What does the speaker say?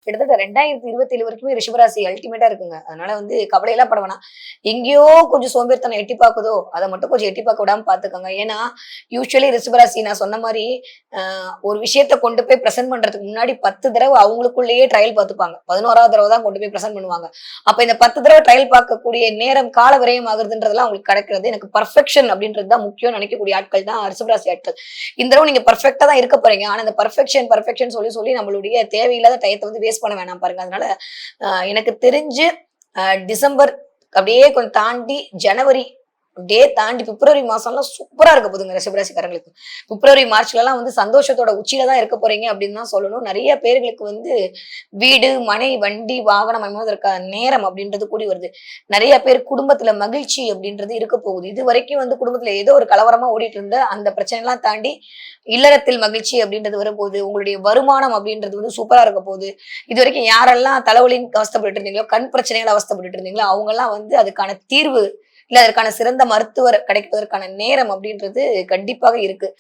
கிட்டத்தட்ட 2027 வரைக்குமே ரிஷபராசி அல்டிமேட்டா இருக்குங்க. அதனால கவலையெல்லாம் பட வேணாம். எங்கேயோ கொஞ்சம் சோம்பேறித்தனம் எட்டி பாக்குதோ, அத மட்டும் கொஞ்சம் எட்டி பாக்க விடாம பாத்துக்கோங்க. ஏன்னா, யூசுவலி ரிஷபராசி நான் சொன்ன மாரி, அ ஒரு விஷயத்த கொண்டு போய் பிரசன்ட் பண்றதுக்கு முன்னாடி 10 தடவ அவங்களுக்குள்ளேயே ட்ரையல் பாத்துப்பாங்க. 11வது தடவ தான் கொண்டு போய் பிரசன்ட் பண்ணுவாங்க. அப்ப இந்த 10 தடவ ட்ரையல் பார்க்கக்கூடிய நேரம், கால விரயம் ஆகுறதுன்றதெல்லாம் அவங்களுக்கு கிடைக்கிறது. எனக்கு பெர்ஃபெக்ஷன் அப்படின்றது தான் முக்கியம்னு நினைக்கக்கூடிய ஆட்கள் தான் ரிஷபராசி ஆட்கள். இந்த தடவ நீங்க பெர்ஃபெக்ட்டா தான் இருக்க போறீங்க. ஆனா, இந்த பெர்ஃபெக்ஷன் சொல்லி சொல்லி நம்மளுடைய தேவையில்லாத டயத்த வேஸ்ட் பண்ண வேணாம் பாருங்க. அதனால எனக்கு தெரிஞ்சு டிசம்பர் அப்படியே கொஞ்சம் தாண்டி ஜனவரி அப்படியே தாண்டி பிப்ரவரி மாசம்லாம் சூப்பரா இருக்க போதுங்க ரிஷபராசிக்காரங்களுக்கு. பிப்ரவரி மார்ச்லலாம் சந்தோஷத்தோட உச்சியில தான் இருக்க போறீங்க அப்படின்னு தான் சொல்லணும். நிறைய பேர்களுக்கு வீடு, மனை, வண்டி, வாகனம் அமைவதற்கான நேரம் அப்படின்றது கூடி வருது. நிறைய பேர் குடும்பத்துல மகிழ்ச்சி அப்படின்றது இருக்க போகுது. இது வரைக்கும் குடும்பத்துல ஏதோ ஒரு கலவரமா ஓடிட்டு இருந்த அந்த பிரச்சனை எல்லாம் தாண்டி இல்லறத்தில் மகிழ்ச்சி அப்படின்றது வரப்போகுது. உங்களுடைய வருமானம் அப்படின்றது சூப்பரா இருக்க போகுது. இது வரைக்கும் யாரெல்லாம் தலைவலின்னு அவஸ்தைப்பட்டு இருந்தீங்களோ, கண் பிரச்சனைகள் அவஸ்தைப்பட்டு இருந்தீங்களோ, அவங்க எல்லாம் அதுக்கான தீர்வு இல்ல அதற்கான சிறந்த மருத்துவர் கிடைப்பதற்கான நேரம் அப்படின்றது கண்டிப்பாக இருக்கு.